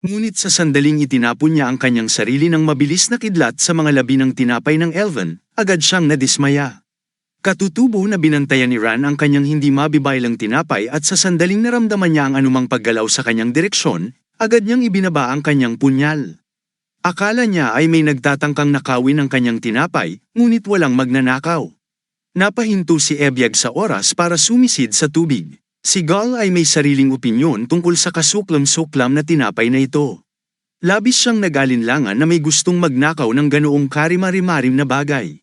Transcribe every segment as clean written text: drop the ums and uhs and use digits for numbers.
Ngunit sa sandaling itinapon niya ang kanyang sarili ng mabilis na kidlat sa mga labi ng tinapay ng Elven, agad siyang nadismaya. Katutubo na binantayan ni Ran ang kanyang hindi mabibaylang tinapay at sa sandaling naramdaman niya ang anumang paggalaw sa kanyang direksyon, agad niyang ibinaba ang kanyang punyal. Akala niya ay may nagtatangkang nakawin ang kanyang tinapay, ngunit walang magnanakaw. Napahinto si Ebyag sa oras para sumisid sa tubig. Si Gal ay may sariling opinyon tungkol sa kasuklam-suklam na tinapay na ito. Labis siyang nag-alinlangan na may gustong magnakaw ng ganoong karimari-marim na bagay.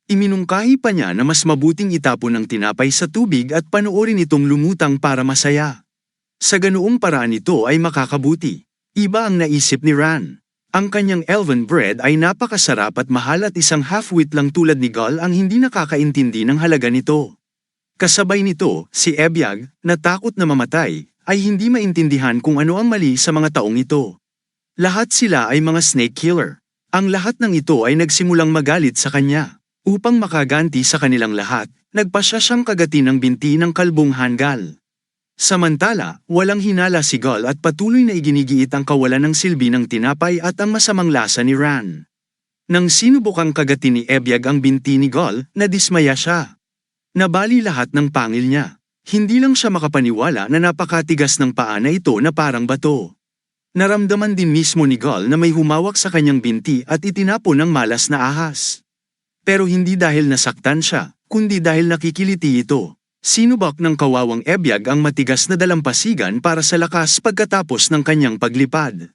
Iminungkahi pa niya na mas mabuting itapon ang tinapay sa tubig at panoorin itong lumutang para masaya. Sa ganoong paraan ito ay makakabuti. Iba ang naisip ni Ran. Ang kanyang Elven bread ay napakasarap at mahal at isang half-wit lang tulad ni Gal ang hindi nakakaintindi ng halaga nito. Kasabay nito, si Ebyag, na takot na mamatay, ay hindi maintindihan kung ano ang mali sa mga taong ito. Lahat sila ay mga snake killer. Ang lahat ng ito ay nagsimulang magalit sa kanya. Upang makaganti sa kanilang lahat, nagpasya siyang kagatin ang binti ng kalbong Hangal. Samantala, walang hinala si Gal at patuloy na iginigiit ang kawalan ng silbi ng tinapay at ang masamang lasa ni Ran. Nang sinubukang kagatin ni Ebyag ang binti ni Gal, nadismaya siya. Nabali lahat ng pangil niya. Hindi lang siya makapaniwala na napakatigas ng paa na ito na parang bato. Naramdaman din mismo ni Gal na may humawak sa kanyang binti at itinapon ng malas na ahas. Pero hindi dahil nasaktan siya, kundi dahil nakikiliti ito. Sinubak ng kawawang Ebyag ang matigas na dalampasigan para sa lakas pagkatapos ng kanyang paglipad.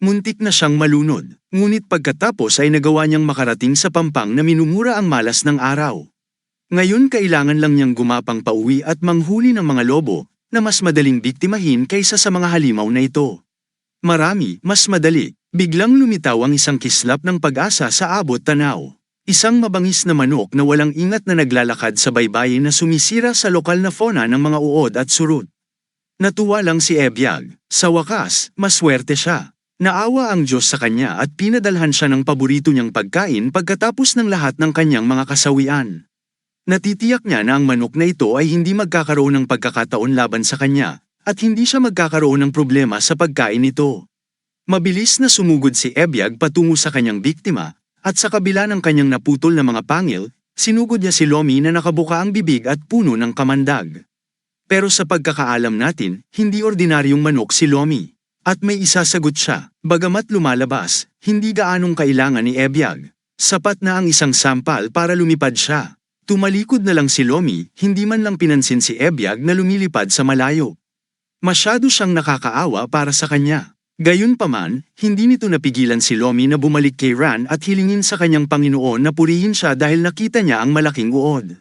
Muntik na siyang malunod, ngunit pagkatapos ay nagawa niyang makarating sa pampang na minumura ang malas ng araw. Ngayon kailangan lang niyang gumapang pauwi at manghuli ng mga lobo, na mas madaling biktimahin kaysa sa mga halimaw na ito. Marami, mas madali, biglang lumitaw ang isang kislap ng pag-asa sa abot tanaw. Isang mabangis na manok na walang ingat na naglalakad sa baybayin na sumisira sa lokal na fauna ng mga uod at surut. Natuwa lang si Ebyag. Sa wakas, maswerte siya. Naawa ang Diyos sa kanya at pinadalhan siya ng paborito niyang pagkain pagkatapos ng lahat ng kanyang mga kasawian. Natitiyak niya na ang manok na ito ay hindi magkakaroon ng pagkakataon laban sa kanya, at hindi siya magkakaroon ng problema sa pagkain nito. Mabilis na sumugod si Ebyag patungo sa kanyang biktima, at sa kabila ng kanyang naputol na mga pangil, sinugod niya si Lomi na nakabuka ang bibig at puno ng kamandag. Pero sa pagkakaalam natin, hindi ordinaryong manok si Lomi. At may isasagot siya, bagamat lumalabas, hindi gaanong kailangan ni Ebyag. Sapat na ang isang sampal para lumipad siya. Tumalikod na lang si Lomi, hindi man lang pinansin si Ebyag na lumilipad sa malayo. Masyado siyang nakakaawa para sa kanya. Gayunpaman, hindi nito napigilan si Lomi na bumalik kay Ran at hilingin sa kanyang Panginoon na purihin siya dahil nakita niya ang malaking uod.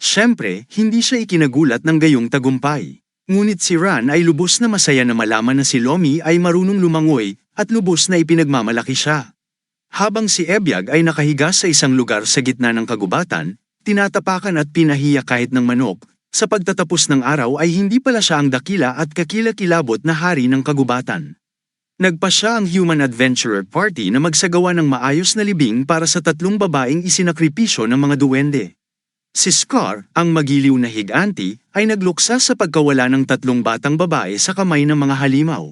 Siyempre, hindi siya ikinagulat ng gayong tagumpay. Ngunit si Ran ay lubos na masaya na malaman na si Lomi ay marunong lumangoy at lubos na ipinagmamalaki siya. Habang si Ebyag ay nakahiga sa isang lugar sa gitna ng kagubatan, tinatapakan at pinahiya kahit ng manok, sa pagtatapos ng araw ay hindi pala siya ang dakila at kakilakilabot na hari ng kagubatan. Nagpasya ang Human Adventurer Party na magsagawa ng maayos na libing para sa 3 babaeng isinakripisyo ng mga duwende. Si Scar, ang magiliw na higanti, ay nagluksa sa pagkawala ng 3 batang babae sa kamay ng mga halimaw.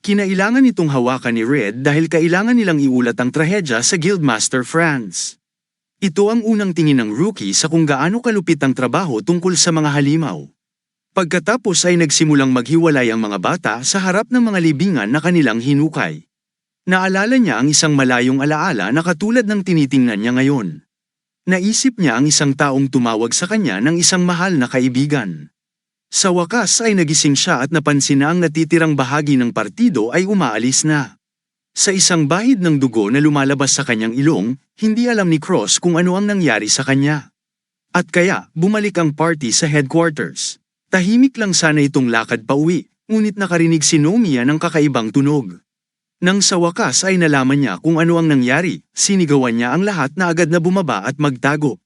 Kinailangan itong hawakan ni Red dahil kailangan nilang iulat ang trahedya sa Guildmaster Franz. Ito ang unang tingin ng rookie sa kung gaano kalupit ang trabaho tungkol sa mga halimaw. Pagkatapos ay nagsimulang maghiwalay ang mga bata sa harap ng mga libingan na kanilang hinukay. Naalala niya ang isang malayong alaala na katulad ng tinitingnan niya ngayon. Naisip niya ang isang taong tumawag sa kanya ng isang mahal na kaibigan. Sa wakas ay nagising siya at napansin na ang natitirang bahagi ng partido ay umaalis na. Sa isang bahid ng dugo na lumalabas sa kanyang ilong, hindi alam ni Cross kung ano ang nangyari sa kanya. At kaya, bumalik ang party sa headquarters. Tahimik lang sana itong lakad pauwi, ngunit nakarinig si Nomiya ng kakaibang tunog. Nang sa wakas ay nalaman niya kung ano ang nangyari, sinigawan niya ang lahat na agad na bumaba at magtago.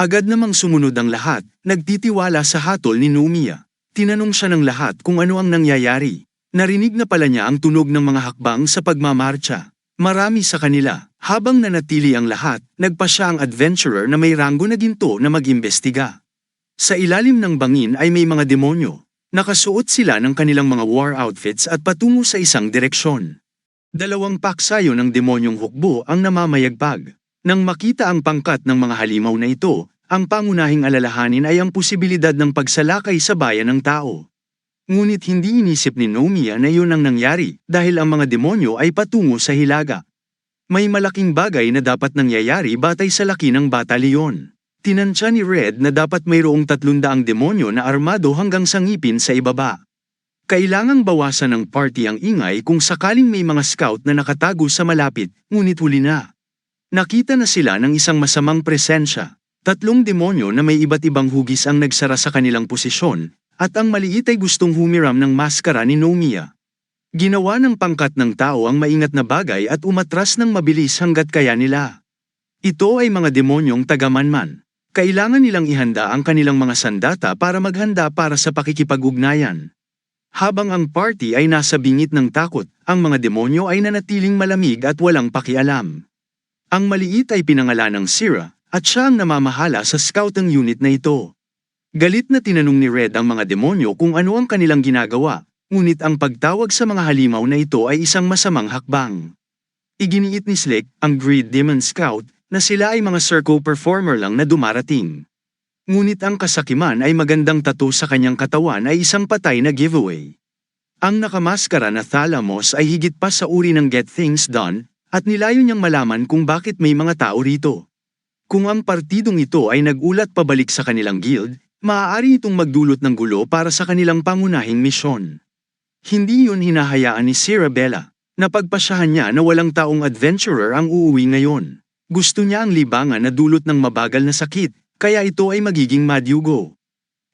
Agad namang sumunod ang lahat, nagtitiwala sa hatol ni Nomiya. Tinanong siya ng lahat kung ano ang nangyayari. Narinig na pala niya ang tunog ng mga hakbang sa pagmamarcha. Marami sa kanila, habang nanatili ang lahat, nagpa siya ang adventurer na may ranggo na ginto na mag-imbestiga. Sa ilalim ng bangin ay may mga demonyo. Nakasuot sila ng kanilang mga war outfits at patungo sa isang direksyon. Dalawang paksayo ng demonyong hukbo ang namamayagpag. Nang makita ang pangkat ng mga halimaw na ito, ang pangunahing alalahanin ay ang posibilidad ng pagsalakay sa bayan ng tao. Ngunit hindi inisip ni Nomiya na iyon ang nangyari dahil ang mga demonyo ay patungo sa hilaga. May malaking bagay na dapat nangyayari batay sa laki ng batalyon. Tinansya ni Red na dapat mayroong 300 demonyo na armado hanggang sa ngipin sa ibaba. Kailangang bawasan ng party ang ingay kung sakaling may mga scout na nakatago sa malapit, ngunit huli na. Nakita na sila ng isang masamang presensya. 3 demonyo na may iba't ibang hugis ang nagsara sa kanilang posisyon, at ang maliit ay gustong humiram ng maskara ni Nomiya. Ginawa ng pangkat ng tao ang maingat na bagay at umatras ng mabilis hanggat kaya nila. Ito ay mga demonyong taga-manman. Kailangan nilang ihanda ang kanilang mga sandata para maghanda para sa pakikipag-ugnayan. Habang ang party ay nasa bingit ng takot, ang mga demonyo ay nanatiling malamig at walang pakialam. Ang maliit ay pinangalan ng Sira, at siya ang namamahala sa scouting unit na ito. Galit na tinanong ni Red ang mga demonyo kung ano ang kanilang ginagawa, ngunit ang pagtawag sa mga halimaw na ito ay isang masamang hakbang. Iginiit ni Slick, ang Greed Demon Scout, na sila ay mga circle performer lang na dumarating. Ngunit ang kasakiman ay magandang tattoo sa kanyang katawan ay isang patay na giveaway. Ang nakamaskara na Thalamus ay higit pa sa uri ng Get Things Done, at nilayo niyang malaman kung bakit may mga tao rito. Kung ang partidong ito ay nag-ulat pabalik sa kanilang guild, maaari itong magdulot ng gulo para sa kanilang pangunahing misyon. Hindi yun hinahayaan ni Sirabella. Napagpasyahan niya na walang taong adventurer ang uuwi ngayon. Gusto niya ang libangan na dulot ng mabagal na sakit, kaya ito ay magiging madyugo.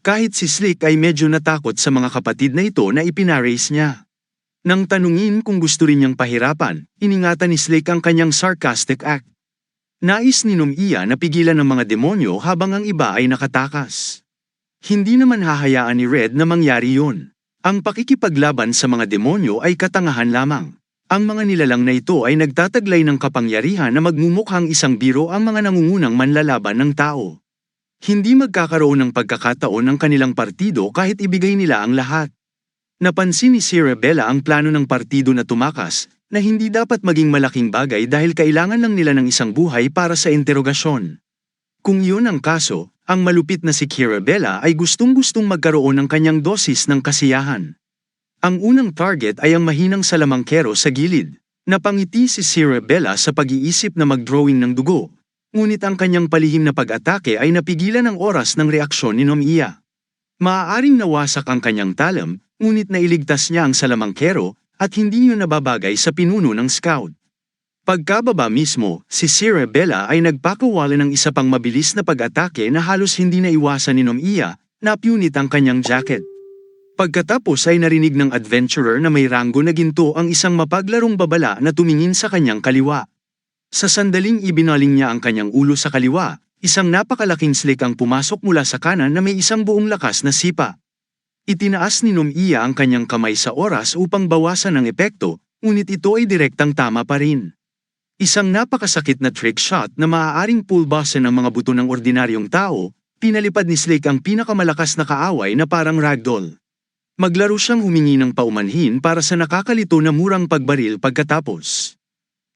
Kahit si Slick ay medyo natakot sa mga kapatid na ito na ipinarace niya. Nang tanungin kung gusto rin niyang pahirapan, iningatan ni Slick ang kanyang sarcastic act. Nais ni Nomiya na pigilan ng mga demonyo habang ang iba ay nakatakas. Hindi naman hahayaan ni Red na mangyari yun. Ang pakikipaglaban sa mga demonyo ay katangahan lamang. Ang mga nilalang na ito ay nagtataglay ng kapangyarihan na magmumukhang isang biro ang mga nangungunang manlalaban ng tao. Hindi magkakaroon ng pagkakataon ng kanilang partido kahit ibigay nila ang lahat. Napansin ni Sirabella ang plano ng partido na tumakas, na hindi dapat maging malaking bagay dahil kailangan lang nila ng isang buhay para sa interogasyon. Kung yun ang kaso, ang malupit na si Sirabella ay gustong-gustong magkaroon ng kanyang dosis ng kasiyahan. Ang unang target ay ang mahinang salamangkero sa gilid. Napangiti si Sirabella sa pag-iisip na mag-drawing ng dugo, ngunit ang kanyang palihim na pag-atake ay napigilan ang oras ng reaksyon ni Nomiya. Maaaring nawasak ang kanyang talam, ngunit nailigtas niya ang salamangkero at hindi niyo nababagay sa pinuno ng scout. Pagkababa mismo, si Sirabella ay nagpakawala ng isa pang mabilis na pag-atake na halos hindi naiwasan ni Nomiya, napunit ang kanyang jacket. Pagkatapos ay narinig ng adventurer na may ranggo na ginto ang isang mapaglarong babala na tumingin sa kanyang kaliwa. Sa sandaling ibinaling niya ang kanyang ulo sa kaliwa, isang napakalaking slick ang pumasok mula sa kanan na may isang buong lakas na sipa. Itinaas ni Nomiya ang kanyang kamay sa oras upang bawasan ang epekto, ngunit ito ay direktang tama pa rin. Isang napakasakit na trick shot na maaaring pulbasan ang mga buto ng ordinaryong tao, pinalipad ni Slick ang pinakamalakas na kaaway na parang ragdoll. Maglaro siyang humingi ng paumanhin para sa nakakalito na murang pagbaril pagkatapos.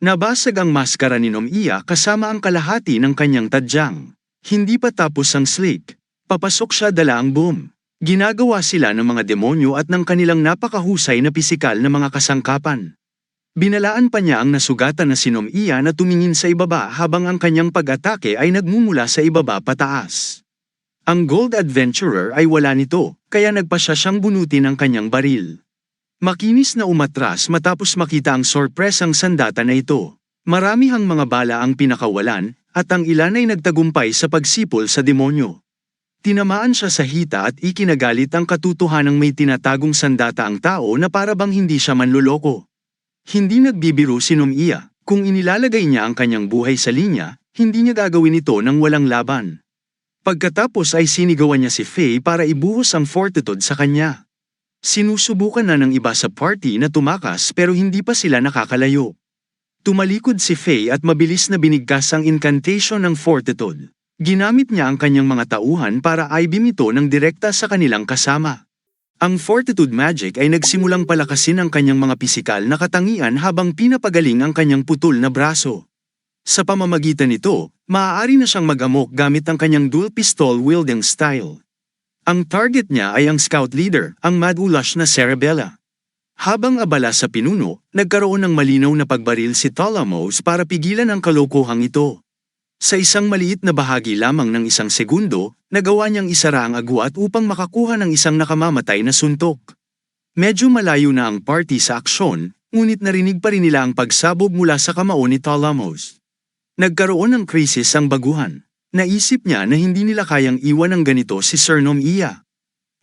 Nabasag ang maskara ni Nomiya kasama ang kalahati ng kanyang tadyang. Hindi pa tapos ang Slick. Papasok siya dala ang boom. Ginagawa sila ng mga demonyo at ng kanilang napakahusay na pisikal na mga kasangkapan. Binalaan pa niya ang nasugatan na si Nomiya na tumingin sa ibaba habang ang kanyang pag-atake ay nagmumula sa ibaba pataas. Ang Gold Adventurer ay wala nito, kaya nagpasya siyang bunutin ang kanyang baril. Makinis na umatras matapos makita ang sorpresang sandata na ito. Maramihang mga bala ang pinakawalan, at ang ilan ay nagtagumpay sa pagsipol sa demonyo. Tinamaan siya sa hita at ikinagalit ang katotohanang may tinatagong sandata ang tao na para bang hindi siya manloloko. Hindi nagbibiro si Nomiya, kung inilalagay niya ang kanyang buhay sa linya, hindi niya gagawin ito nang walang laban. Pagkatapos ay sinigawan niya si Faye para ibuhos ang fortitude sa kanya. Sinusubukan na ng iba sa party na tumakas pero hindi pa sila nakakalayo. Tumalikod si Faye at mabilis na binigkas ang incantation ng fortitude. Ginamit niya ang kanyang mga tauhan para i-beam ito ng direkta sa kanilang kasama. Ang Fortitude Magic ay nagsimulang palakasin ang kanyang mga pisikal na katangian habang pinapagaling ang kanyang putol na braso. Sa pamamagitan nito, maaari na siyang mag-amok gamit ang kanyang dual pistol wielding style. Ang target niya ay ang scout leader, ang Mad Ulash na Cerebella. Habang abala sa pinuno, nagkaroon ng malinaw na pagbaril si Thalamus para pigilan ang kalokohang ito. Sa isang maliit na bahagi lamang ng 1 segundo, nagawa niyang isara ang agwat upang makakuha ng isang nakamamatay na suntok. Medyo malayo na ang party sa aksyon, ngunit narinig pa rin nila ang pagsabog mula sa kamao ni Thalamus. Nagkaroon ng krisis ang baguhan. Naisip niya na hindi nila kayang iwan ng ganito si Sir Nomiya.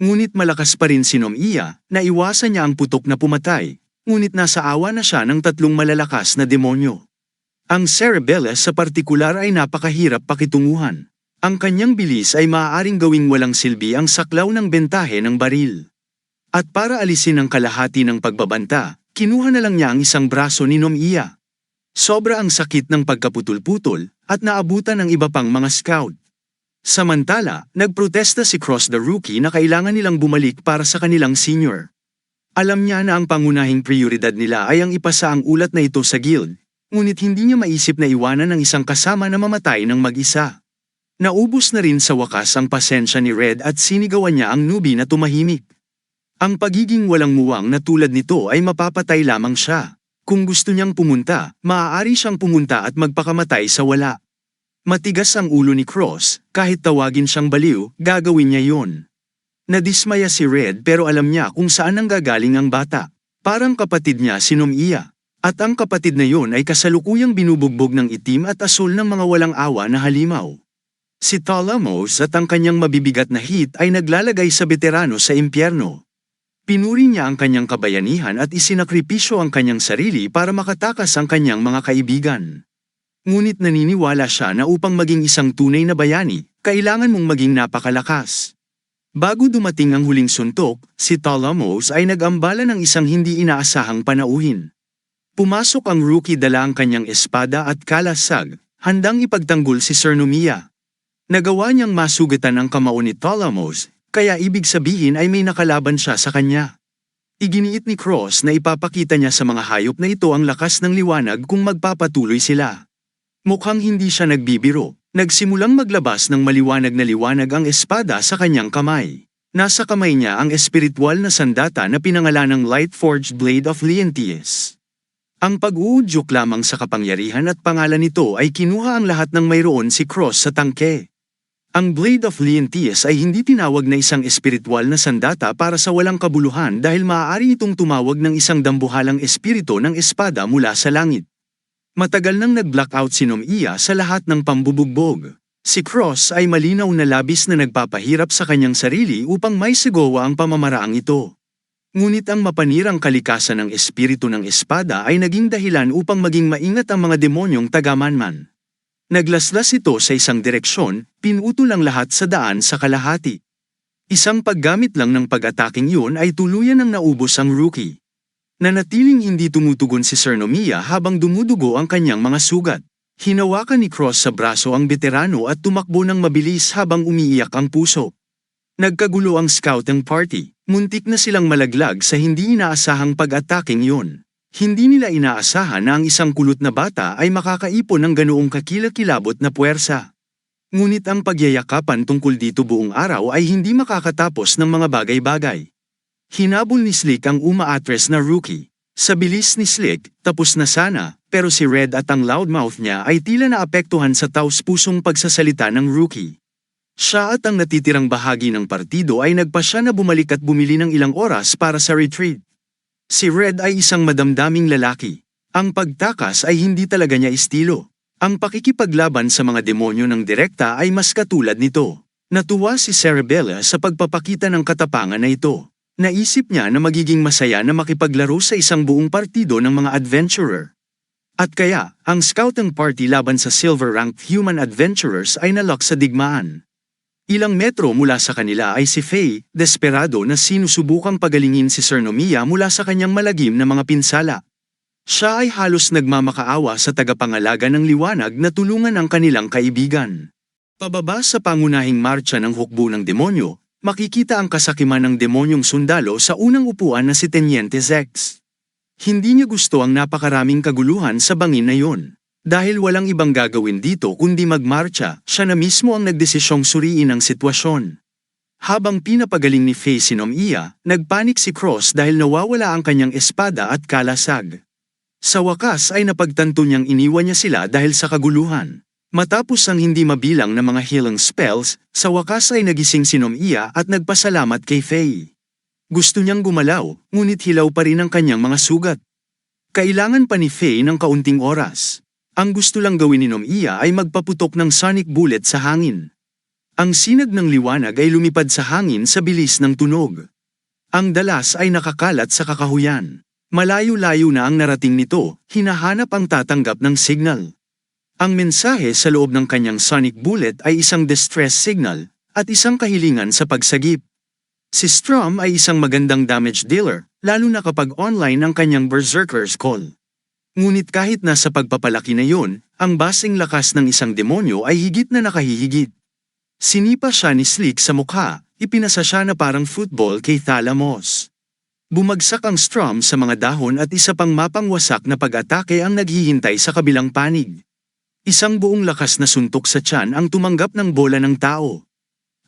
Ngunit malakas pa rin si Nomiya, naiwasan niya ang putok na pumatay, ngunit nasa awa na siya ng 3 malalakas na demonyo. Ang Cerebella sa partikular ay napakahirap pakitunguhan. Ang kanyang bilis ay maaaring gawing walang silbi ang saklaw ng bentahe ng baril. At para alisin ang kalahati ng pagbabanta, kinuha na lang niya ang isang braso ni Nomiya. Sobra ang sakit ng pagkaputol-putol, at naabutan ng iba pang mga scout. Samantala, nagprotesta si Cross the Rookie na kailangan nilang bumalik para sa kanilang senior. Alam niya na ang pangunahing prioridad nila ay ang ipasa ang ulat na ito sa guild, ngunit hindi niya maisip na iwanan ang isang kasama na mamatay ng mag-isa. Naubos na rin sa wakas ang pasensya ni Red at sinigawan niya ang newbie na tumahimik. Ang pagiging walang muwang na tulad nito ay mapapatay lamang siya. Kung gusto niyang pumunta, maaari siyang pumunta at magpakamatay sa wala. Matigas ang ulo ni Cross, kahit tawagin siyang baliw, gagawin niya yon. Nadismaya si Red pero alam niya kung saan nanggagaling ang bata. Parang kapatid niya si Nomiya. At ang kapatid na yon ay kasalukuyang binubugbog ng itim at asul ng mga walang awa na halimaw. Si Thalamus at ang kanyang mabibigat na hit ay naglalagay sa veterano sa impyerno. Pinuri niya ang kanyang kabayanihan at isinakripisyo ang kanyang sarili para makatakas ang kanyang mga kaibigan. Ngunit naniniwala siya na upang maging isang tunay na bayani, kailangan mong maging napakalakas. Bago dumating ang huling suntok, si Thalamus ay nag-ambala ng isang hindi inaasahang panauhin. Pumasok ang rookie dala ang kanyang espada at kalasag, handang ipagtanggol si Sir Nomiya. Nagawa niyang masugatan ang kamao ni Thalamus, kaya ibig sabihin ay may nakalaban siya sa kanya. Iginiit ni Cross na ipapakita niya sa mga hayop na ito ang lakas ng liwanag kung magpapatuloy sila. Mukhang hindi siya nagbibiro, nagsimulang maglabas ng maliwanag na liwanag ang espada sa kanyang kamay. Nasa kamay niya ang espiritual na sandata na pinangalanang Light-Forged Blade of Leontius. Ang pag-uudyok lamang sa kapangyarihan at pangalan nito ay kinuha ang lahat ng mayroon si Cross sa tangke. Ang Blade of Leontius ay hindi tinawag na isang espiritual na sandata para sa walang kabuluhan dahil maaari itong tumawag ng isang dambuhalang espiritu ng espada mula sa langit. Matagal nang nag-blackout si Nomiya sa lahat ng pambubugbog. Si Cross ay malinaw na labis na nagpapahirap sa kanyang sarili upang may sigawa ang pamamaraang ito. Ngunit ang mapanirang kalikasan ng espiritu ng espada ay naging dahilan upang maging maingat ang mga demonyong taga-manman. Naglaslas ito sa isang direksyon, pinutol ang lahat sa daan sa kalahati. Isang paggamit lang ng pag-ataking yun ay tuluyan ng naubos ang rookie. Nanatiling hindi tumutugon si Sir Nomiya habang dumudugo ang kanyang mga sugat. Hinawakan ni Cross sa braso ang veterano at tumakbo ng mabilis habang umiiyak ang puso. Nagkagulo ang scouting party. Muntik na silang malaglag sa hindi inaasahang pag-ataking yun. Hindi nila inaasahan na ang isang kulot na bata ay makakaipon ng ganoong kakilakilabot na puwersa. Ngunit ang pagyayakapan tungkol dito buong araw ay hindi makakatapos ng mga bagay-bagay. Hinabol ni Slick ang umaatres na rookie. Sa bilis ni Slick, tapos na sana, pero si Red at ang loudmouth niya ay tila naapektuhan sa taus-pusong pagsasalita ng rookie. Siya at ang natitirang bahagi ng partido ay nagpasya na bumalik at bumili ng ilang oras para sa retreat. Si Red ay isang madamdaming lalaki. Ang pagtakas ay hindi talaga niya estilo. Ang pakikipaglaban sa mga demonyo ng direkta ay mas katulad nito. Natuwa si Cerebella sa pagpapakita ng katapangan na ito. Naisip niya na magiging masaya na makipaglaro sa isang buong partido ng mga adventurer. At kaya, ang scouting party laban sa silver-ranked human adventurers ay nalok sa digmaan. Ilang metro mula sa kanila ay si Faye, desperado na sinusubukang pagalingin si Sir Nomiya mula sa kanyang malagim na mga pinsala. Siya ay halos nagmamakaawa sa tagapangalaga ng liwanag na tulungan ang kanilang kaibigan. Pababa sa pangunahing marcha ng hukbo ng demonyo, makikita ang kasakiman ng demonyong sundalo sa unang upuan na si Teniente Zex. Hindi niya gusto ang napakaraming kaguluhan sa bangin na yon. Dahil walang ibang gagawin dito kundi magmarcha, siya na mismo ang nagdesisyong suriin ang sitwasyon. Habang pinapagaling ni Faye si Nomiya, nagpanik si Cross dahil nawawala ang kanyang espada at kalasag. Sa wakas ay napagtanto niyang iniwan niya sila dahil sa kaguluhan. Matapos ang hindi mabilang na mga healing spells, sa wakas ay nagising si Nomiya at nagpasalamat kay Faye. Gusto niyang gumalaw, ngunit hilaw pa rin ang kanyang mga sugat. Kailangan pa ni Faye ng kaunting oras. Ang gusto lang gawin ni Nomiya ay magpaputok ng sonic bullet sa hangin. Ang sinag ng liwanag ay lumipad sa hangin sa bilis ng tunog. Ang dalas ay nakakalat sa kakahuyan. Malayo-layo na ang narating nito, hinahanap ang tatanggap ng signal. Ang mensahe sa loob ng kanyang sonic bullet ay isang distress signal, at isang kahilingan sa pagsagip. Si Strom ay isang magandang damage dealer, lalo na kapag online ang kanyang Berserker's Call. Ngunit kahit nasa pagpapalaki na yon, ang basing lakas ng isang demonyo ay higit na nakahihigit. Sinipa siya ni Slick sa mukha, ipinasa siya na parang football kay Thalamos. Bumagsak ang Strom sa mga dahon at isa pang mapangwasak na pag-atake ang naghihintay sa kabilang panig. Isang buong lakas na suntok sa tiyan ang tumanggap ng bola ng tao.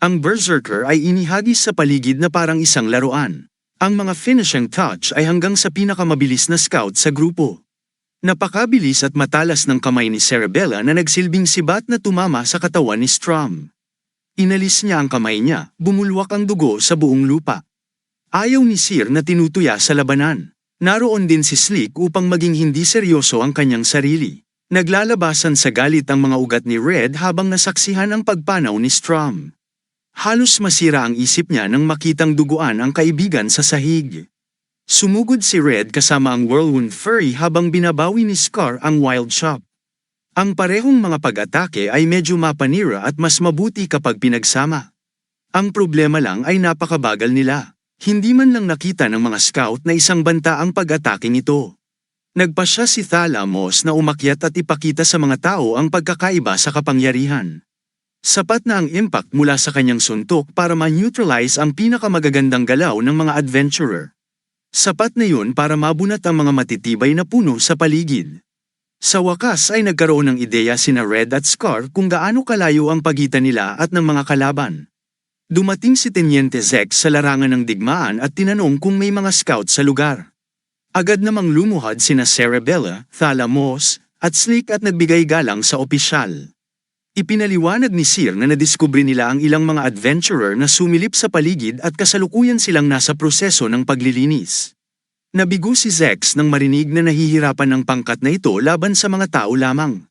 Ang Berserker ay inihagis sa paligid na parang isang laruan. Ang mga finishing touch ay hanggang sa pinakamabilis na scout sa grupo. Napakabilis at matalas ng kamay ni Cerebella na nagsilbing sibat na tumama sa katawan ni Strom. Inalis niya ang kamay niya, bumulwak ang dugo sa buong lupa. Ayaw ni Sir na tinutuya sa labanan. Naroon din si Slick upang maging hindi seryoso ang kanyang sarili. Naglalabasan sa galit ang mga ugat ni Red habang nasaksihan ang pagpanaw ni Strom. Halos masira ang isip niya nang makitang duguan ang kaibigan sa sahig. Sumugod si Red kasama ang Whirlwind Fury habang binabawi ni Scar ang Wild Chop. Ang parehong mga pag-atake ay medyo mapanira at mas mabuti kapag pinagsama. Ang problema lang ay napakabagal nila. Hindi man lang nakita ng mga scout na isang banta ang pag-atake nito. Nagpasya si Thalamos na umakyat at ipakita sa mga tao ang pagkakaiba sa kapangyarihan. Sapat na ang impact mula sa kanyang suntok para ma-neutralize ang pinakamagagandang galaw ng mga adventurer. Sapat na yun para mabunat ang mga matitibay na puno sa paligid. Sa wakas ay nagkaroon ng ideya sina Red at Scar kung gaano kalayo ang pagitan nila at ng mga kalaban. Dumating si Teniente Zex sa larangan ng digmaan at tinanong kung may mga scout sa lugar. Agad namang lumuhad sina Cerebella, Thalamos, at Slick at nagbigay galang sa opisyal. Ipinaliwanag ni Sir na nadiskubre nila ang ilang mga adventurer na sumilip sa paligid at kasalukuyan silang nasa proseso ng paglilinis. Nabigo si Zex nang marinig na nahihirapan ng pangkat na ito laban sa mga tao lamang.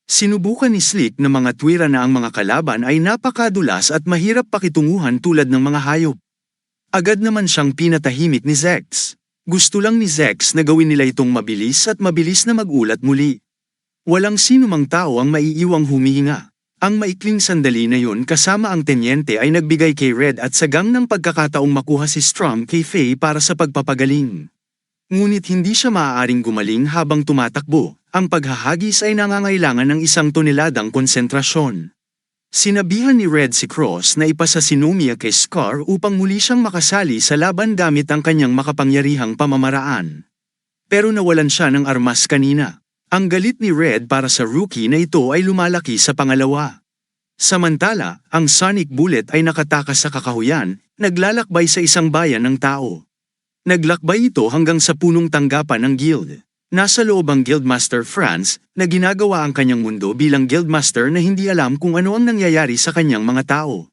Sinubukan ni Slick na mga tuwira na ang mga kalaban ay napakadulas at mahirap pakitunguhan tulad ng mga hayop. Agad naman siyang pinatahimik ni Zex. Gusto lang ni Zex na gawin nila itong mabilis at mabilis na magulat muli. Walang sinumang tao ang maiiwang humihinga. Ang maikling sandali na yun kasama ang tenyente ay nagbigay kay Red at sagang ng pagkakataong makuha si Strom kay Faye para sa pagpapagaling. Ngunit hindi siya maaaring gumaling habang tumatakbo. Ang paghahagis ay nangangailangan ng 1 toneladang konsentrasyon. Sinabihan ni Red si Cross na ipasa si Nomiya kay Scar upang muli siyang makasali sa laban gamit ang kanyang makapangyarihang pamamaraan. Pero nawalan siya ng armas kanina. Ang galit ni Red para sa rookie na ito ay lumalaki sa pangalawa. Samantala, ang sonic bullet ay nakatakas sa kakahuyan, naglalakbay sa isang bayan ng tao. Naglakbay ito hanggang sa punong tanggapan ng guild. Nasa loob ang Guildmaster Franz, na ginagawa ang kanyang mundo bilang Guildmaster na hindi alam kung ano ang nangyayari sa kanyang mga tao.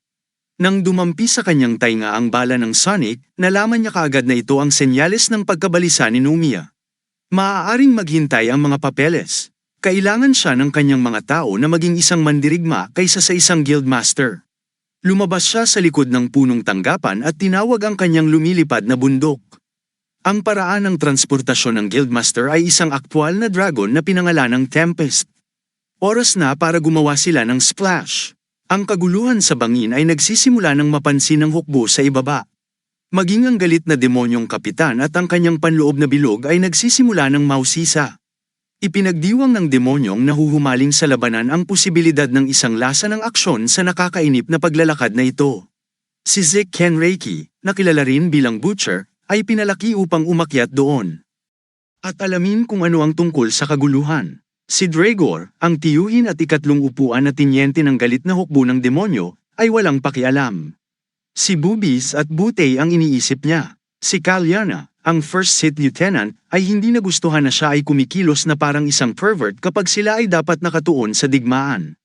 Nang dumampi sa kanyang tainga ang bala ng Sonic, nalaman niya kaagad na ito ang senyales ng pagkabalisa ni Nomiya. Maaaring maghintay ang mga papeles. Kailangan siya ng kanyang mga tao na maging isang mandirigma kaysa sa isang Guildmaster. Lumabas siya sa likod ng punong tanggapan at tinawag ang kanyang lumilipad na bundok. Ang paraan ng transportasyon ng Guildmaster ay isang aktwal na dragon na pinangalanang Tempest. Oras na para gumawa sila ng splash. Ang kaguluhan sa bangin ay nagsisimula ng mapansin ng hukbo sa ibaba. Maging ang galit na demonyong kapitan at ang kanyang panloob na bilog ay nagsisimula ng mausisa. Ipinagdiwang ng demonyong nahuhumaling sa labanan ang posibilidad ng isang lasa ng aksyon sa nakakainip na paglalakad na ito. Si Zeke Kenreiki, na kilala rin bilang Butcher, ay pinalaki upang umakyat doon. At alamin kung ano ang tungkol sa kaguluhan. Si Dragor, ang tiyuhin at ikatlong upuan na tinyente ng galit na hukbo ng demonyo, ay walang pakialam. Si Boobies at Butey ang iniisip niya. Si Kalyana, ang first Sith Lieutenant, ay hindi nagustuhan na siya ay kumikilos na parang isang pervert kapag sila ay dapat nakatuon sa digmaan.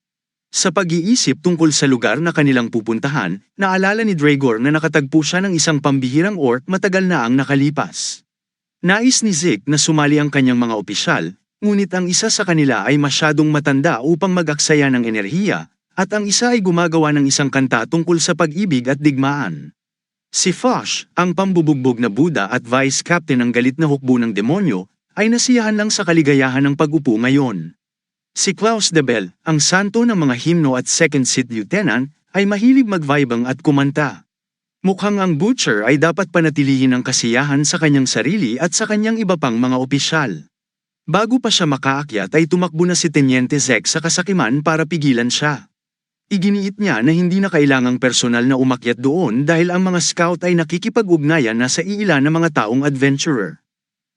Sa pag-iisip tungkol sa lugar na kanilang pupuntahan, naalala ni Dragor na nakatagpo siya ng isang pambihirang orc matagal na ang nakalipas. Nais ni Zeke na sumali ang kanyang mga opisyal, ngunit ang isa sa kanila ay masyadong matanda upang mag-aksaya ng enerhiya, at ang isa ay gumagawa ng isang kanta tungkol sa pag-ibig at digmaan. Si Fosh, ang pambubugbog na Buddha at Vice Captain ng galit na hukbo ng demonyo, ay nasiyahan lang sa kaligayahan ng pag-upo ngayon. Si Klaus de Bell, ang santo ng mga himno at second Sith Lieutenant, ay mahilig mag-vibang at kumanta. Mukhang ang Butcher ay dapat panatilihin ang kasiyahan sa kanyang sarili at sa kanyang iba pang mga opisyal. Bago pa siya makaakyat ay tumakbo na si Teniente Zeke sa kasakiman para pigilan siya. Iginiit niya na hindi na kailangang personal na umakyat doon dahil ang mga scout ay nakikipag-ugnayan na sa iilan ng mga taong adventurer.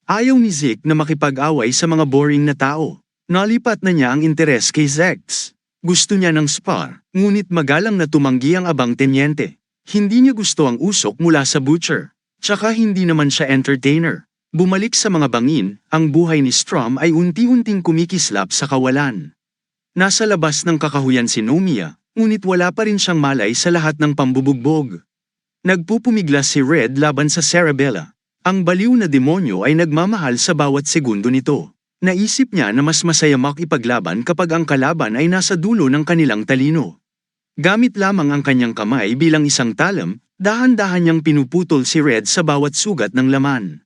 Ayaw ni Zeke na makipag-away sa mga boring na tao. Nalipat na niya ang interes kay Zex. Gusto niya ng spar, ngunit magalang na tumanggi ang abang tenyente. Hindi niya gusto ang usok mula sa Butcher. Tsaka hindi naman siya entertainer. Bumalik sa mga bangin, ang buhay ni Strom ay unti-unting kumikislap sa kawalan. Nasa labas ng kakahuyan si Nomia, ngunit wala pa rin siyang malay sa lahat ng pambubugbog. Nagpupumiglas si Red laban sa Cerebella. Ang baliw na demonyo ay nagmamahal sa bawat segundo nito. Naisip niya na mas masaya makipaglaban kapag ang kalaban ay nasa dulo ng kanilang talino. Gamit lamang ang kanyang kamay bilang isang talam, dahan-dahan niyang pinuputol si Red sa bawat sugat ng laman.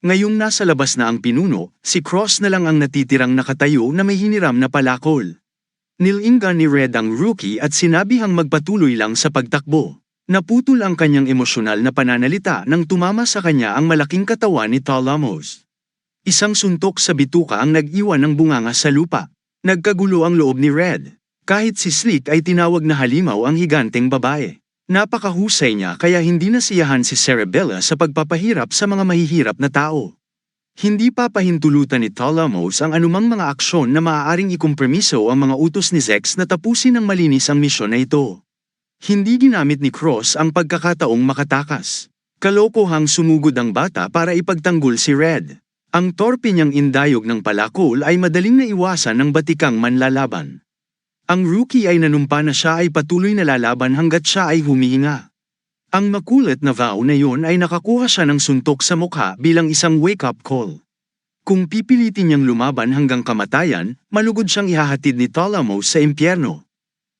Ngayong nasa labas na ang pinuno, si Cross na lang ang natitirang nakatayo na may hiniram na palakol. Nilinggan ni Red ang rookie at sinabihang magpatuloy lang sa pagtakbo. Naputol ang kanyang emosyonal na pananalita nang tumama sa kanya ang malaking katawan ni Talamos. Isang suntok sa bituka ang nag-iwan ng bunganga sa lupa. Nagkagulo ang loob ni Red. Kahit si Slick ay tinawag na halimaw ang higanteng babae. Napakahusay niya kaya hindi nasiyahan si Cerebella sa pagpapahirap sa mga mahihirap na tao. Hindi papahintulutan ni Talamos ang anumang mga aksyon na maaaring ikompromiso ang mga utos ni Zex na tapusin ng malinis ang misyon na ito. Hindi ginamit ni Cross ang pagkakataong makatakas. Kalokohang sumugod ang bata para ipagtanggol si Red. Ang torpe niyang indayog ng palakol ay madaling naiwasan ng batikang manlalaban. Ang rookie ay nanumpa na siya ay patuloy na lalaban hanggat siya ay humihinga. Ang makulit na vow na yun ay nakakuha siya ng suntok sa mukha bilang isang wake-up call. Kung pipilitin niyang lumaban hanggang kamatayan, malugod siyang ihahatid ni Talamos sa impyerno.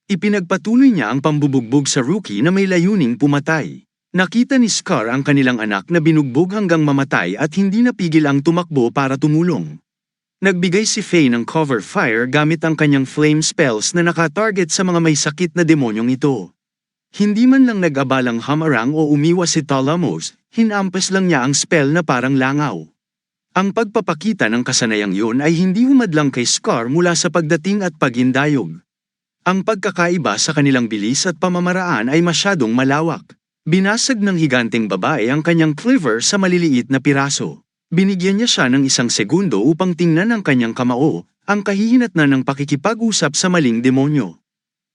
Ipinagpatuloy niya ang pambubugbog sa rookie na may layuning pumatay. Nakita ni Scar ang kanilang anak na binugbog hanggang mamatay at hindi napigil ang tumakbo para tumulong. Nagbigay si Faye ng cover fire gamit ang kanyang flame spells na nakatarget sa mga may sakit na demonyong ito. Hindi man lang nag-abalang hamarang o umiwas si Talamos, hinampas lang niya ang spell na parang langaw. Ang pagpapakita ng kasanayang yun ay hindi humadlang kay Scar mula sa pagdating at pagindayog. Ang pagkakaiba sa kanilang bilis at pamamaraan ay masyadong malawak. Binasag ng higanteng babae ang kanyang cleaver sa maliliit na piraso. Binigyan niya siya ng isang segundo upang tingnan ang kanyang kamao, ang kahihinatnan ng pakikipag-usap sa maling demonyo.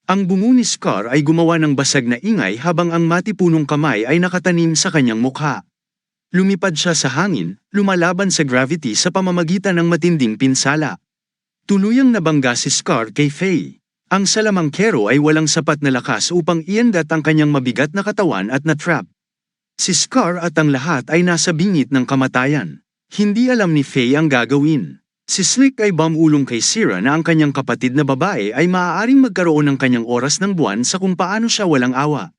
Ang bungo ni Scar ay gumawa ng basag na ingay habang ang matipunong kamay ay nakatanim sa kanyang mukha. Lumipad siya sa hangin, lumalaban sa gravity sa pamamagitan ng matinding pinsala. Tuluyang nabangga si Scar kay Faye. Ang salamangkero ay walang sapat na lakas upang iangat ang kanyang mabigat na katawan at na-trap. Si Scar at ang lahat ay nasa bingit ng kamatayan. Hindi alam ni Faye ang gagawin. Si Slick ay bumulong kay Sierra na ang kanyang kapatid na babae ay maaaring magkaroon ng kanyang oras ng buwan sa kung paano siya walang awa.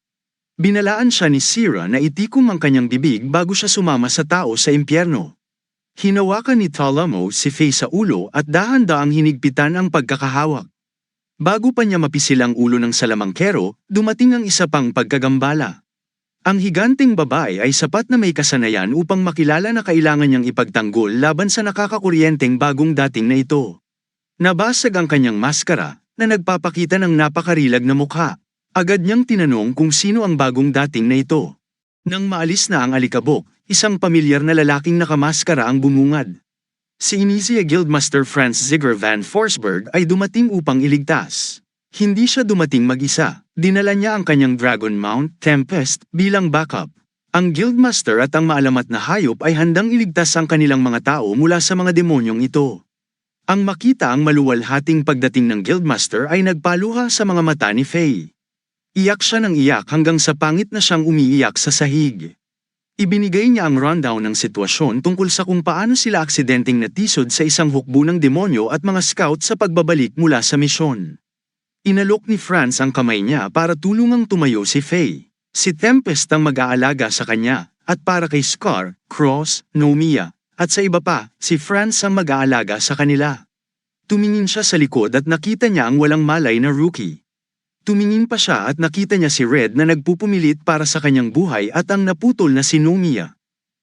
Binalaan siya ni Sierra na itikom ang kanyang bibig bago siya sumama sa tao sa impyerno. Hinawakan ni Talamos si Faye sa ulo at dahan-daang hinigpitan ang pagkakahawak. Bago pa niya mapisil ang ulo ng salamangkero, dumating ang isa pang pagkagambala. Ang higanteng babae ay sapat na may kasanayan upang makilala na kailangan niyang ipagtanggol laban sa nakakakuryenteng bagong dating na ito. Nabasag ang kanyang maskara, na nagpapakita ng napakarilag na mukha. Agad niyang tinanong kung sino ang bagong dating na ito. Nang maalis na ang alikabok, isang pamilyar na lalaking nakamaskara ang bumungad. Si Inizia Guildmaster Franz Ziegler van Forsberg ay dumating upang iligtas. Hindi siya dumating mag-isa, dinala niya ang kanyang Dragon Mount, Tempest, bilang backup. Ang Guildmaster at ang maalamat na hayop ay handang iligtas ang kanilang mga tao mula sa mga demonyong ito. Ang makita ang maluwalhating pagdating ng Guildmaster ay nagpaluha sa mga mata ni Faye. Iyak siya ng iyak hanggang sa pangit na siyang umiiyak sa sahig. Ibinigay niya ang rundown ng sitwasyon tungkol sa kung paano sila aksidenteng natisod sa isang hukbo ng demonyo at mga scout sa pagbabalik mula sa misyon. Inalok ni Franz ang kamay niya para tulungang tumayo si Faye. Si Tempest ang mag-aalaga sa kanya, at para kay Scar, Cross, Nomia, at sa iba pa, si Franz ang mag-aalaga sa kanila. Tumingin siya sa likod at nakita niya ang walang malay na rookie. Tumingin pa siya at nakita niya si Red na nagpupumilit para sa kanyang buhay at ang naputol na si Nomia.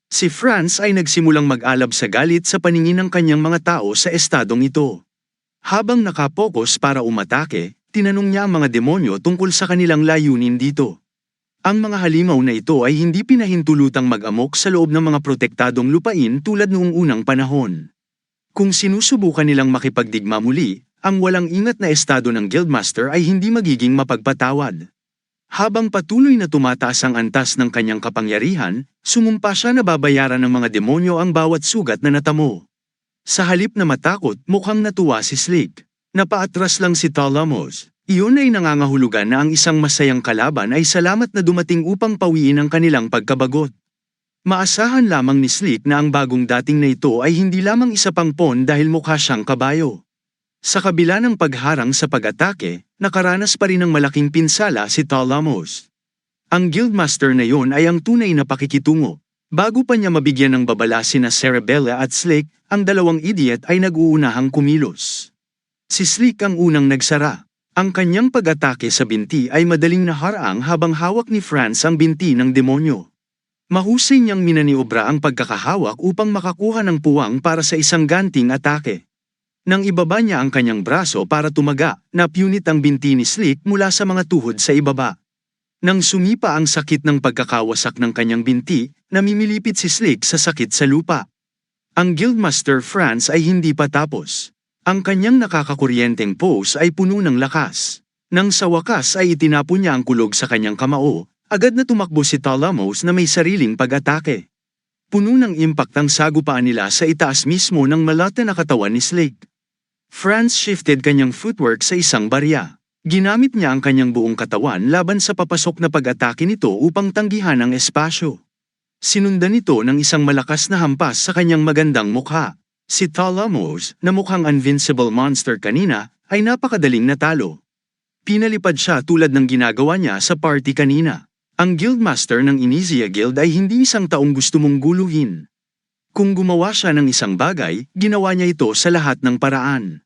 Si Franz ay nagsimulang mag-alab sa galit sa paningin ng kanyang mga tao sa estadong ito. Habang nakapokus para umatake, tinanong niya ang mga demonyo tungkol sa kanilang layunin dito. Ang mga halimaw na ito ay hindi pinahintulutang mag-amok sa loob ng mga protektadong lupain tulad noong unang panahon. Kung sinusubukan nilang makipagdigma muli, ang walang ingat na estado ng Guildmaster ay hindi magiging mapagpatawad. Habang patuloy na tumataas ang antas ng kanyang kapangyarihan, sumumpa siya na babayaran ng mga demonyo ang bawat sugat na natamo. Sa halip na matakot, mukhang natuwa si Slick. Napaatras lang si Talamos. Iyon ay nangangahulugan na ang isang masayang kalaban ay salamat na dumating upang pawiin ang kanilang pagkabagot. Maasahan lamang ni Slick na ang bagong dating na ito ay hindi lamang isa pang pawn dahil mukha siyang kabayo. Sa kabila ng pagharang sa pag-atake, nakaranas pa rin ng malaking pinsala si Talamos. Ang Guildmaster na yon ay ang tunay na pakikitungo. Bago pa niya mabigyan ng babala sina Cerebella at Slick, ang dalawang idiot ay nag-uunahang kumilos. Si Slick ang unang nagsara. Ang kanyang pag-atake sa binti ay madaling naharaang habang hawak ni Franz ang binti ng demonyo. Mahusay niyang minaniobra ang pagkakahawak upang makakuha ng puwang para sa isang ganting atake. Nang ibaba niya ang kanyang braso para tumaga, napunit ang binti ni Slick mula sa mga tuhod sa ibaba. Nang sumipa ang sakit ng pagkakawasak ng kanyang binti, namimilipit si Slick sa sakit sa lupa. Ang Guildmaster Franz ay hindi pa tapos. Ang kanyang nakakakuryenteng pose ay puno ng lakas. Nang sa wakas ay itinapon niya ang kulog sa kanyang kamao, agad na tumakbo si Talamos na may sariling pag-atake. Puno ng impact ang sagupaan nila sa itaas mismo ng malata na katawan ni Slick. Franz shifted kanyang footwork sa isang barya. Ginamit niya ang kanyang buong katawan laban sa papasok na pag-atake nito upang tanggihan ang espasyo. Sinundan nito ng isang malakas na hampas sa kanyang magandang mukha. Si Talamos, na mukhang invincible monster kanina, ay napakadaling natalo. Pinalipad siya tulad ng ginagawa niya sa party kanina. Ang Guildmaster ng Inizia Guild ay hindi isang taong gusto mong guluhin. Kung gumawa siya ng isang bagay, ginawa niya ito sa lahat ng paraan.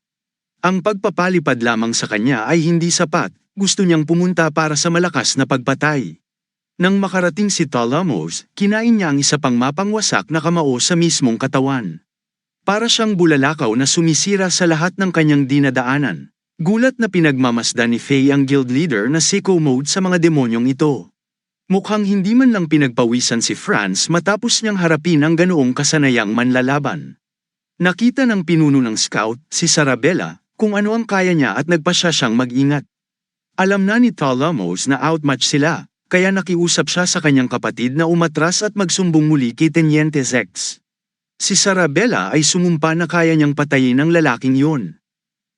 Ang pagpapalipad lamang sa kanya ay hindi sapat, gusto niyang pumunta para sa malakas na pagpatay. Nang makarating si Talamos, kinain niya ang isa pang mapangwasak na kamao sa mismong katawan. Para siyang bulalakaw na sumisira sa lahat ng kanyang dinadaanan. Gulat na pinagmamasdan ni Faye ang guild leader na sicko mode sa mga demonyong ito. Mukhang hindi man lang pinagpawisan si Franz matapos niyang harapin ang ganoong kasanayang manlalaban. Nakita ng pinuno ng scout, si Sarabella, kung ano ang kaya niya at nagpasya siyang mag-ingat. Alam na ni Talamos na outmatch sila, kaya nakiusap siya sa kanyang kapatid na umatras at magsumbong muli kay Teniente Zex. Si Sarabella ay sumumpa na kaya niyang patayin ang lalaking yon.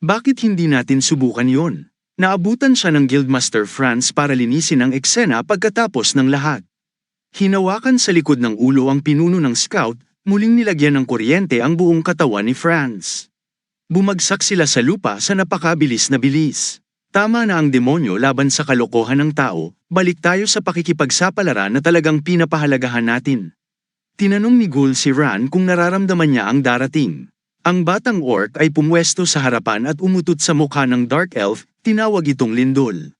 Bakit hindi natin subukan yon? Naabutan siya ng Guildmaster Franz para linisin ang eksena pagkatapos ng lahat. Hinawakan sa likod ng ulo ang pinuno ng scout, muling nilagyan ng kuryente ang buong katawan ni Franz. Bumagsak sila sa lupa sa napakabilis na bilis. Tama na ang demonyo laban sa kalokohan ng tao, balik tayo sa pakikipagsapalaran na talagang pinapahalagahan natin. Tinanong ni Ghoul si Ran kung nararamdaman niya ang darating. Ang batang orc ay pumwesto sa harapan at umutot sa mukha ng Dark Elf, tinawag itong lindol.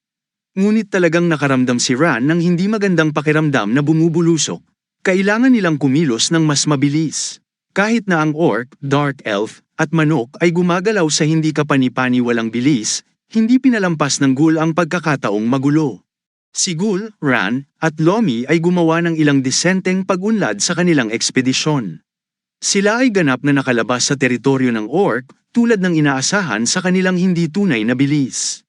Ngunit talagang nakaramdam si Ran ng hindi magandang pakiramdam na bumubulusok. Kailangan nilang kumilos ng mas mabilis. Kahit na ang orc, Dark Elf, at manok ay gumagalaw sa hindi kapani-paniwalang bilis, Hindi pinalampas ng Ghoul ang pagkakataong magulo. Si Ghoul, Ran, at Lomi ay gumawa ng ilang disenteng pag-unlad sa kanilang ekspedisyon. Sila ay ganap na nakalabas sa teritoryo ng Orc, tulad ng inaasahan sa kanilang hindi tunay na bilis.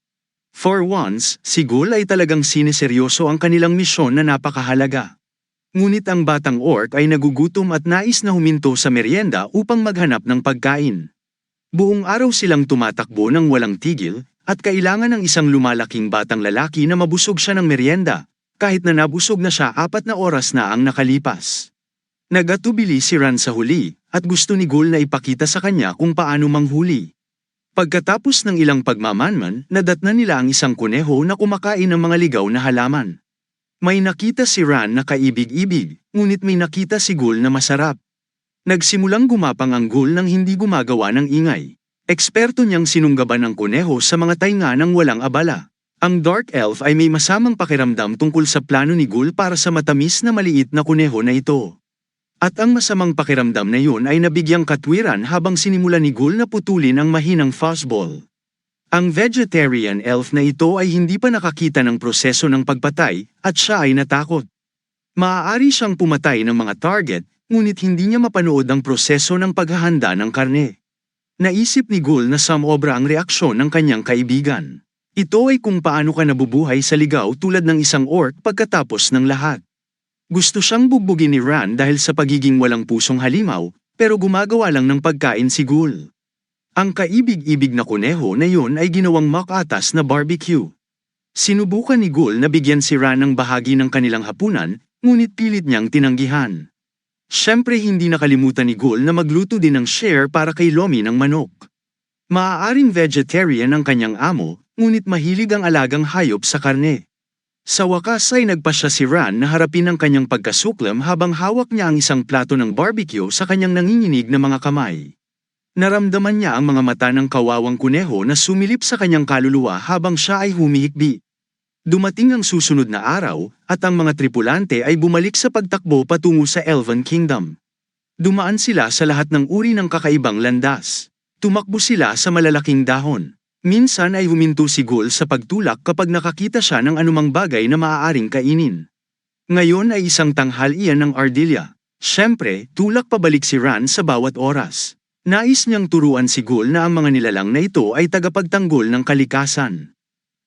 For once, si Ghoul ay talagang sineseryoso ang kanilang misyon na napakahalaga. Ngunit ang batang Orc ay nagugutom at nais na huminto sa merienda upang maghanap ng pagkain. Buong araw silang tumatakbo ng walang tigil, at kailangan ng isang lumalaking batang lalaki na mabusog siya ng merienda, kahit na nabusog na siya 4 na oras na ang nakalipas. Nagatubili si Ran sa huli, at gusto ni Ghoul na ipakita sa kanya kung paano manghuli. Pagkatapos ng ilang pagmamanman, nadatnan nila ang isang kuneho na kumakain ng mga ligaw na halaman. May nakita si Ran na kaibig-ibig, ngunit may nakita si Ghoul na masarap. Nagsimulang gumapang ang Ghoul nang hindi gumagawa ng ingay. Eksperto niyang sinunggaban ang kuneho sa mga tainga ng walang abala. Ang Dark Elf ay may masamang pakiramdam tungkol sa plano ni Ghoul para sa matamis na maliit na kuneho na ito. At ang masamang pakiramdam na yun ay nabigyang katwiran habang sinimula ni Ghoul na putulin ang mahinang fuzzball. Ang vegetarian elf na ito ay hindi pa nakakita ng proseso ng pagpatay, at siya ay natakot. Maaari siyang pumatay ng mga target, ngunit hindi niya mapanood ang proseso ng paghahanda ng karne. Naisip ni Ghoul na samobra ang reaksyon ng kanyang kaibigan. Ito ay kung paano ka nabubuhay sa ligaw tulad ng isang orc pagkatapos ng lahat. Gusto siyang bugbugin ni Ran dahil sa pagiging walang pusong halimaw, pero gumagawa lang ng pagkain si Ghoul. Ang kaibig-ibig na kuneho na yun ay ginawang mock-atas na barbecue. Sinubukan ni Ghoul na bigyan si Ran ng bahagi ng kanilang hapunan, ngunit pilit niyang tinanggihan. Siyempre hindi nakalimutan ni Ghoul na magluto din ng share para kay Lomi ng manok. Maaaring vegetarian ang kanyang amo, ngunit mahilig ang alagang hayop sa karne. Sa wakas ay nagpasya si Ran na harapin ang kanyang pagkasuklam habang hawak niya ang isang plato ng barbecue sa kanyang nanginginig na mga kamay. Naramdaman niya ang mga mata ng kawawang kuneho na sumilip sa kanyang kaluluwa habang siya ay humihikbi. Dumating ang susunod na araw, at ang mga tripulante ay bumalik sa pagtakbo patungo sa Elven Kingdom. Dumaan sila sa lahat ng uri ng kakaibang landas. Tumakbo sila sa malalaking dahon. Minsan ay huminto si Ghoul sa pagtulak kapag nakakita siya ng anumang bagay na maaaring kainin. Ngayon ay isang tanghalian ng Ardelia. Siyempre, tulak pabalik si Ran sa bawat oras. Nais niyang turuan si Ghoul na ang mga nilalang na ito ay tagapagtanggol ng kalikasan.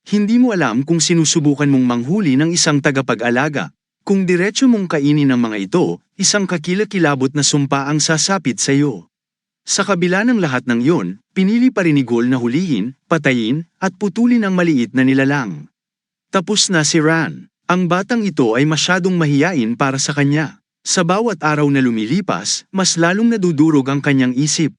Hindi mo alam kung sinusubukan mong manghuli ng isang tagapag-alaga. Kung diretso mong kainin ang mga ito, isang kakilakilabot na sumpa ang sasapit sa iyo. Sa kabila ng lahat ng yun, pinili pa rin ni Ghoul na hulihin, patayin, at putulin ang maliit na nilalang. Tapos na si Ran. Ang batang ito ay masyadong mahiyain para sa kanya. Sa bawat araw na lumilipas, mas lalong nadudurog ang kanyang isip.